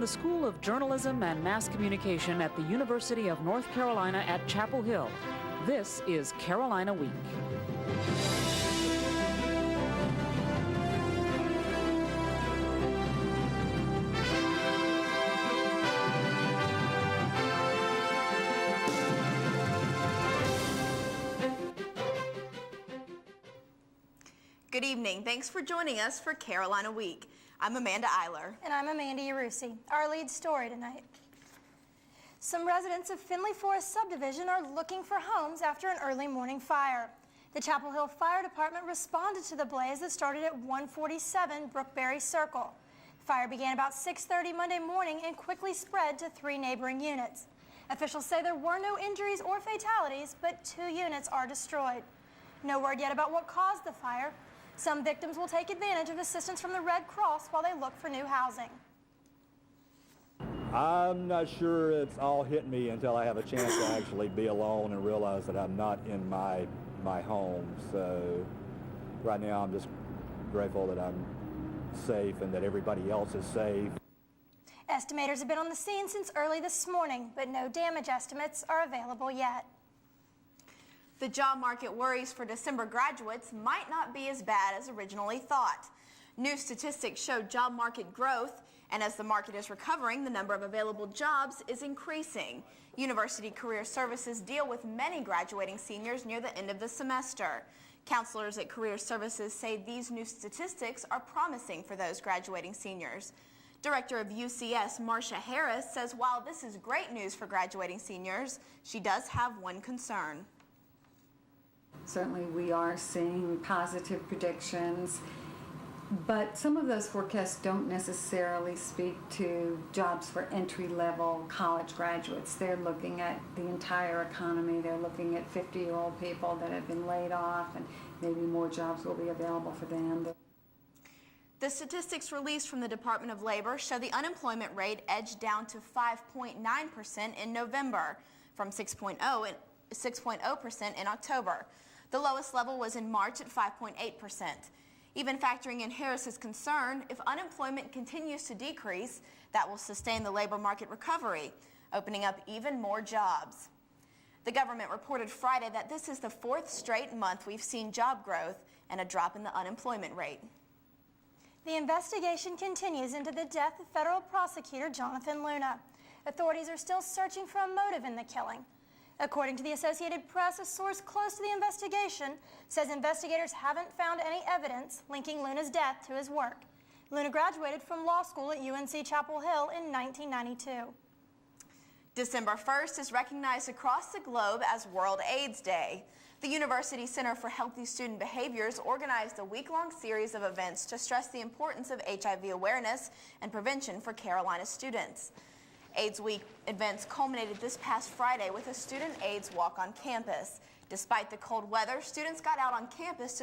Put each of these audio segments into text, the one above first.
the School of Journalism and Mass Communication at the University of North Carolina at Chapel Hill. This is Carolina Week. Good evening. Thanks for joining us for Carolina Week. I'm Amanda Eiler. And I'm Amanda Yarusi. Our lead story tonight. Some residents of Finley Forest subdivision are looking for homes after an early morning fire. The Chapel Hill Fire Department responded to the blaze that started at 147 Brookberry Circle. The fire began about 6:30 Monday morning and quickly spread to 3 neighboring units. Officials say there were no injuries or fatalities, but 2 units are destroyed. No word yet about what caused the fire. Some victims will take advantage of assistance from the Red Cross while they look for new housing. I'm not sure it's all hit me until I have a chance to actually be alone and realize that I'm not in my home. So right now I'm just grateful that I'm safe and that everybody else is safe. Estimators have been on the scene since early this morning, but no damage estimates are available yet. The job market worries for December graduates might not be as bad as originally thought. New statistics show job market growth, and as the market is recovering, the number of available jobs is increasing. University Career Services deal with many graduating seniors near the end of the semester. Counselors at Career Services say these new statistics are promising for those graduating seniors. Director of UCS, Marcia Harris, says while this is great news for graduating seniors, she does have one concern. Certainly we are seeing positive predictions, but some of those forecasts don't necessarily speak to jobs for entry-level college graduates. They're looking at the entire economy. They're looking at 50-year-old people that have been laid off, and maybe more jobs will be available for them. The statistics released from the Department of Labor show the unemployment rate edged down to 5.9% in November from 6.0% in October. The lowest level was in March at 5.8%. Even factoring in Harris's concern, if unemployment continues to decrease, that will sustain the labor market recovery, opening up even more jobs. The government reported Friday that this is the 4th straight month we've seen job growth and a drop in the unemployment rate. The investigation continues into the death of federal prosecutor Jonathan Luna. Authorities are still searching for a motive in the killing. According to the Associated Press, a source close to the investigation says investigators haven't found any evidence linking Luna's death to his work. Luna graduated from law school at UNC Chapel Hill in 1992. December 1st is recognized across the globe as World AIDS Day. The University Center for Healthy Student Behaviors organized a week-long series of events to stress the importance of HIV awareness and prevention for Carolina students. AIDS Week events culminated this past Friday with a student AIDS walk on campus. Despite the cold weather, students got out on campus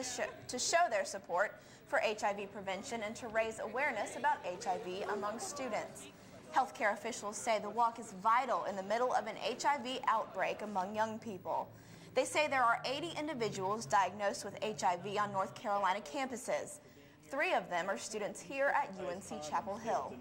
to show their support for HIV prevention and to raise awareness about HIV among students. Healthcare officials say the walk is vital in the middle of an HIV outbreak among young people. They say there are 80 individuals diagnosed with HIV on North Carolina campuses. 3 of them are students here at UNC Chapel Hill.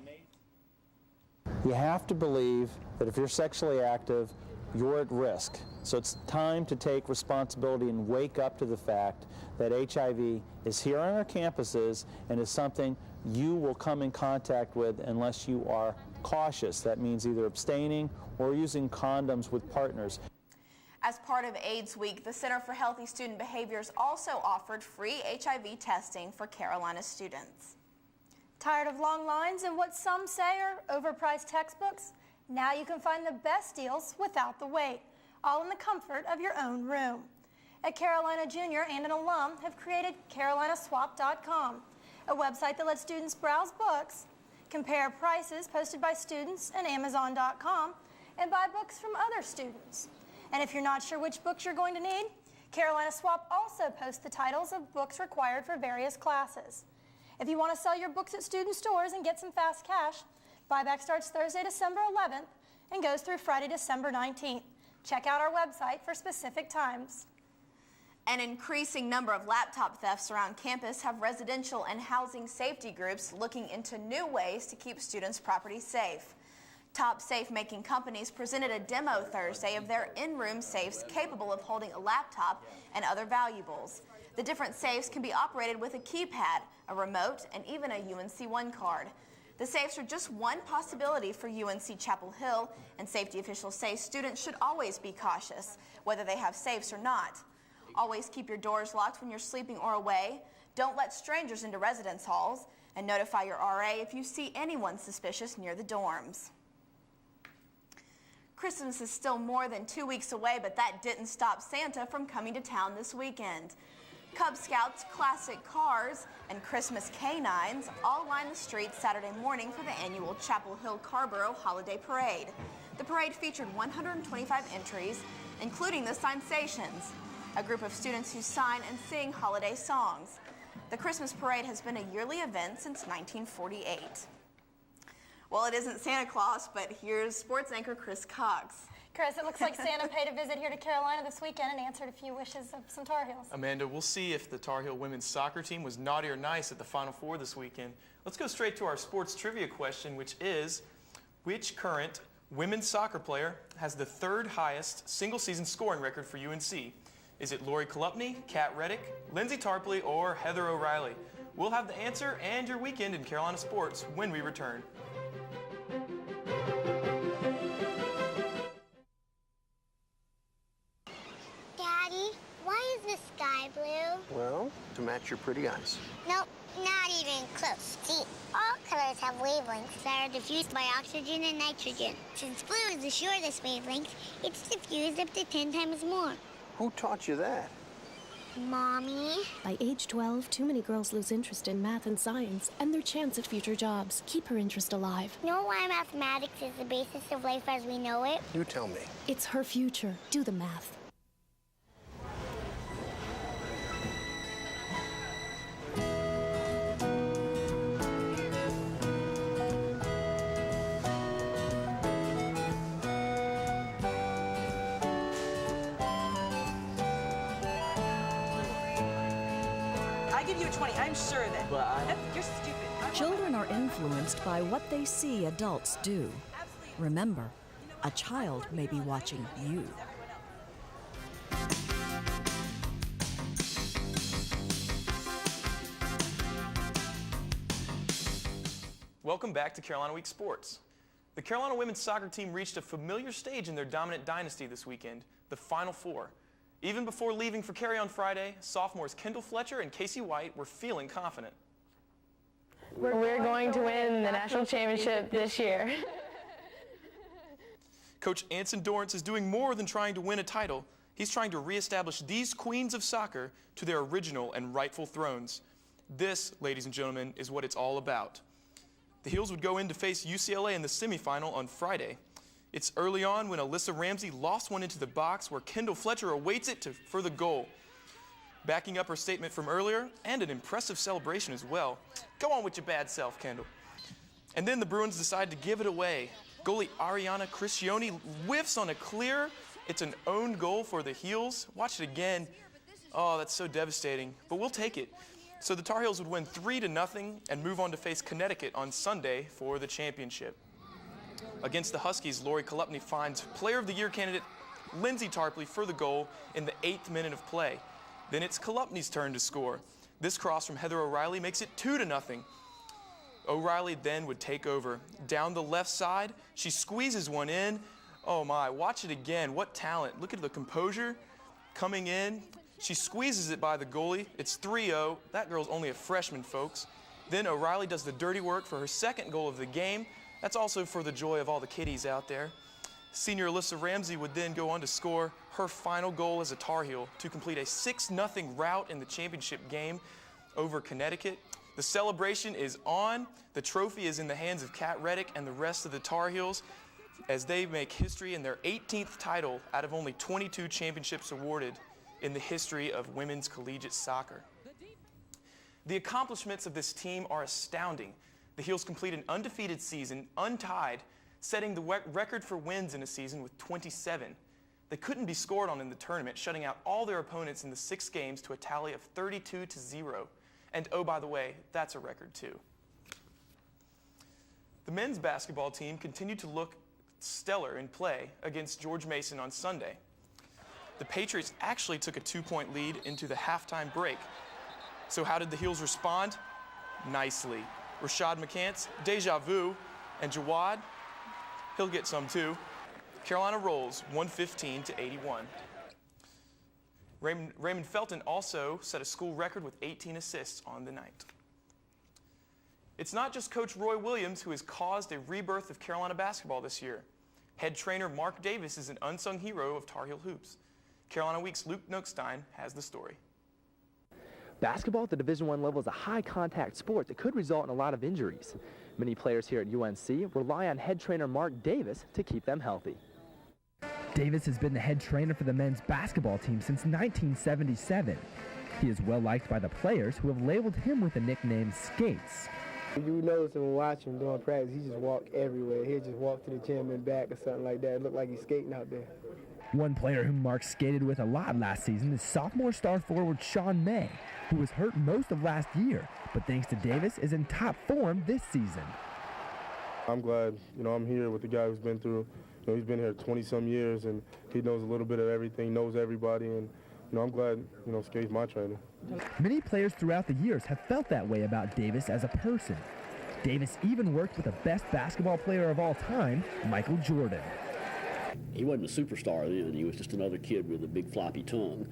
You have to believe that if you're sexually active, you're at risk. So it's time to take responsibility and wake up to the fact that HIV is here on our campuses and is something you will come in contact with unless you are cautious. That means either abstaining or using condoms with partners. As part of AIDS Week, the Center for Healthy Student Behaviors also offered free HIV testing for Carolina students. Tired of long lines and what some say are overpriced textbooks? Now you can find the best deals without the wait, all in the comfort of your own room. A Carolina junior and an alum have created CarolinaSwap.com, a website that lets students browse books, compare prices posted by students and Amazon.com, and buy books from other students. And if you're not sure which books you're going to need, Carolina Swap also posts the titles of books required for various classes. If you want to sell your books at student stores and get some fast cash, buyback starts Thursday, December 11th and goes through Friday, December 19th. Check out our website for specific times. An increasing number of laptop thefts around campus have residential and housing safety groups looking into new ways to keep students' property safe. Top safe-making companies presented a demo Thursday of their in-room safes capable of holding a laptop and other valuables. The different safes can be operated with a keypad, a remote, and even a UNC One card. The safes are just one possibility for UNC Chapel Hill, and safety officials say students should always be cautious, whether they have safes or not. Always keep your doors locked when you're sleeping or away. Don't let strangers into residence halls, and notify your RA if you see anyone suspicious near the dorms. Christmas is still more than 2 weeks away, but that didn't stop Santa from coming to town this weekend. Cub Scouts, classic cars, and Christmas canines all line the streets Saturday morning for the annual Chapel Hill Carborough Holiday Parade. The parade featured 125 entries, including the Sensations, a group of students who sign and sing holiday songs. The Christmas parade has been a yearly event since 1948. Well, it isn't Santa Claus, but here's sports anchor Chris Cox. Chris, it looks like Santa paid a visit here to Carolina this weekend and answered a few wishes of some Tar Heels. Amanda, we'll see if the Tar Heel women's soccer team was naughty or nice at the Final Four this weekend. Let's go straight to our sports trivia question, which is, which current women's soccer player has the third highest single-season scoring record for UNC? Is it Lori Kolupny, Kat Reddick, Lindsay Tarpley, or Heather O'Reilly? We'll have the answer and your weekend in Carolina sports when we return. Daddy, why is the sky blue? Well, to match your pretty eyes. Nope, not even close. See, all colors have wavelengths that are diffused by oxygen and nitrogen. Since blue is the shortest wavelength, it's diffused up to 10 times more. Who taught you that? Mommy? By age 12, too many girls lose interest in math and science and their chance at future jobs. Keep her interest alive. Know why mathematics is the basis of life as we know it? You tell me. It's her future. Do the math. I give you a 20. I'm sure of it. You're stupid. Children are influenced by what they see adults do. Remember, a child may be watching you. Welcome back to Carolina Week Sports. The Carolina women's soccer team reached a familiar stage in their dominant dynasty this weekend, the Final Four. Even before leaving for Cary on Friday, sophomores Kendall Fletcher and Casey White were feeling confident. We're going to win the national championship this year. Coach Anson Dorrance is doing more than trying to win a title. He's trying to reestablish these queens of soccer to their original and rightful thrones. This, ladies and gentlemen, is what it's all about. The Heels would go in to face UCLA in the semifinal on Friday. It's early on when Alyssa Ramsey lost one into the box where Kendall Fletcher awaits it for the goal. Backing up her statement from earlier, and an impressive celebration as well. Go on with your bad self, Kendall. And then the Bruins decide to give it away. Goalie Ariana Criscione whiffs on a clear. It's an own goal for the Heels. Watch it again. Oh, that's so devastating, but we'll take it. So the Tar Heels would win 3-0 and move on to face Connecticut on Sunday for the championship. Against the Huskies, Lori Kolupny finds Player of the Year candidate Lindsay Tarpley for the goal in the 8th minute of play. Then it's Kolupny's turn to score. This cross from Heather O'Reilly makes it 2-0. O'Reilly then would take over. Down the left side, she squeezes one in. Oh my, watch it again. What talent. Look at the composure coming in. She squeezes it by the goalie. It's 3-0. That girl's only a freshman, folks. Then O'Reilly does the dirty work for her second goal of the game. That's also for the joy of all the kiddies out there. Senior Alyssa Ramsey would then go on to score her final goal as a Tar Heel to complete a 6-0 rout in the championship game over Connecticut. The celebration is on. The trophy is in the hands of Kat Reddick and the rest of the Tar Heels as they make history in their 18th title out of only 22 championships awarded in the history of women's collegiate soccer. The accomplishments of this team are astounding. The Heels complete an undefeated season, untied, setting the record for wins in a season with 27. They couldn't be scored on in the tournament, shutting out all their opponents in the 6 games to a tally of 32-0. And oh, by the way, that's a record too. The men's basketball team continued to look stellar in play against George Mason on Sunday. The Patriots actually took a 2-point lead into the halftime break. So how did the Heels respond? Nicely. Rashad McCants, Deja Vu, and Jawad, he'll get some too. Carolina rolls 115-81. Raymond Felton also set a school record with 18 assists on the night. It's not just Coach Roy Williams who has caused a rebirth of Carolina basketball this year. Head trainer Mark Davis is an unsung hero of Tar Heel hoops. Carolina Week's Luke Noakstein has the story. Basketball at the Division I level is a high-contact sport that could result in a lot of injuries. Many players here at UNC rely on head trainer Mark Davis to keep them healthy. Davis has been the head trainer for the men's basketball team since 1977. He is well liked by the players who have labeled him with the nickname Skates. You notice him watching him during practice, he just walk everywhere. He'll just walk to the gym and back or something like that. It looked like he's skating out there. One player whom Mark skated with a lot last season is sophomore star forward Sean May, who was hurt most of last year, but thanks to Davis is in top form this season. I'm glad, I'm here with the guy who's been through, he's been here 20-some years, and he knows a little bit of everything, knows everybody, and, I'm glad, Skate's my trainer. Many players throughout the years have felt that way about Davis as a person. Davis even worked with the best basketball player of all time, Michael Jordan. He wasn't a superstar then. He was just another kid with a big floppy tongue.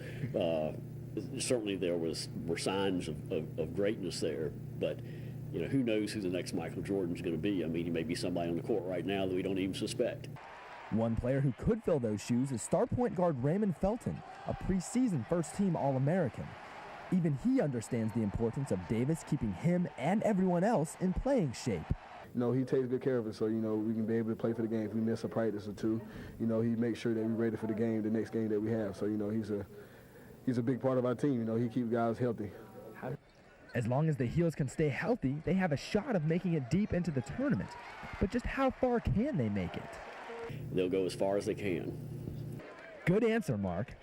Certainly there were signs of greatness there, but who knows who the next Michael Jordan's going to be. I mean, he may be somebody on the court right now that we don't even suspect. One player who could fill those shoes is star point guard Raymond Felton, a preseason first-team All-American. Even he understands the importance of Davis keeping him and everyone else in playing shape. He takes good care of us, so, we can be able to play for the game. If we miss a practice or two, he makes sure that we're ready for the game, the next game that we have. So, he's a big part of our team. He keeps guys healthy. As long as the Heels can stay healthy, they have a shot of making it deep into the tournament. But just how far can they make it? They'll go as far as they can. Good answer, Mark.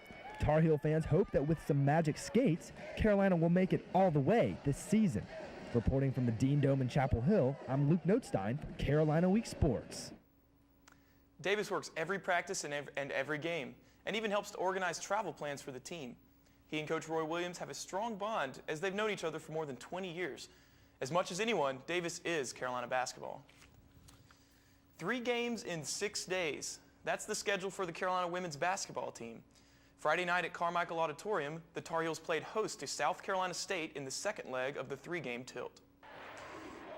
Tar Heel fans hope that with some magic skates, Carolina will make it all the way this season. Reporting from the Dean Dome in Chapel Hill, I'm Luke Noakstein for Carolina Week Sports. Davis works every practice and every game, and even helps to organize travel plans for the team. He and Coach Roy Williams have a strong bond as they've known each other for more than 20 years. As much as anyone, Davis is Carolina basketball. 3 games in 6 days. That's the schedule for the Carolina women's basketball team. Friday night at Carmichael Auditorium, the Tar Heels played host to South Carolina State in the second leg of the 3-game tilt.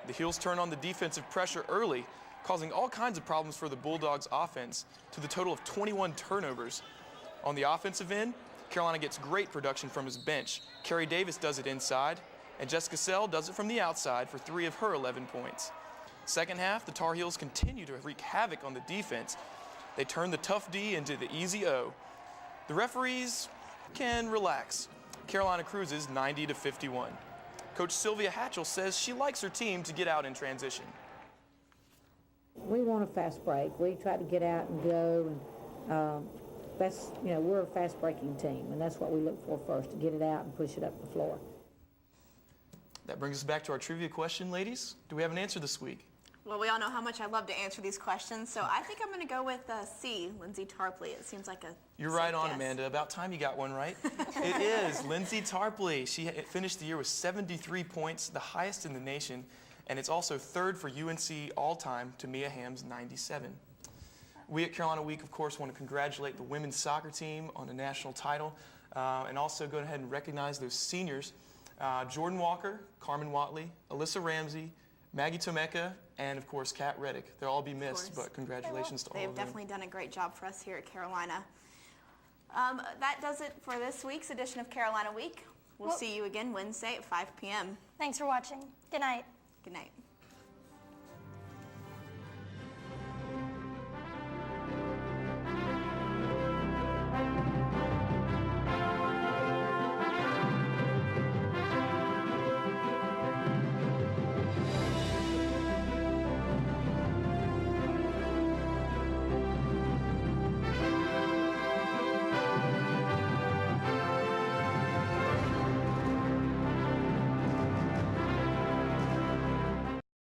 The Heels turned on the defensive pressure early, causing all kinds of problems for the Bulldogs offense, to the total of 21 turnovers. On the offensive end, Carolina gets great production from his bench. Carrie Davis does it inside, and Jessica Sell does it from the outside for 3 of her 11 points. Second half, the Tar Heels continue to wreak havoc on the defense. They turn the tough D into the easy O. The referees can relax. Carolina cruises 90-51. Coach Sylvia Hatchell says she likes her team to get out in transition. We want a fast break. We try to get out and go, and we're a fast breaking team, and that's what we look for first, to get it out and push it up the floor. That brings us back to our trivia question, ladies. Do we have an answer this week? Well, we all know how much I love to answer these questions, so I think I'm going to go with C, Lindsay Tarpley. It seems like a You're right on, guess. Amanda. About time you got one right. It is Lindsay Tarpley. She finished the year with 73 points, the highest in the nation, and it's also third for UNC all-time to Mia Hamm's 97. We at Carolina Week, of course, want to congratulate the women's soccer team on a national title, and also go ahead and recognize those seniors, Jordan Walker, Carmen Watley, Alyssa Ramsey, Maggie Tomeka, and of course Kat Reddick. They'll all be missed, but congratulations to all of them. They've definitely done a great job for us here at Carolina. That does it for this week's edition of Carolina Week. We'll see you again Wednesday at 5 p.m. Thanks for watching. Good night. Good night.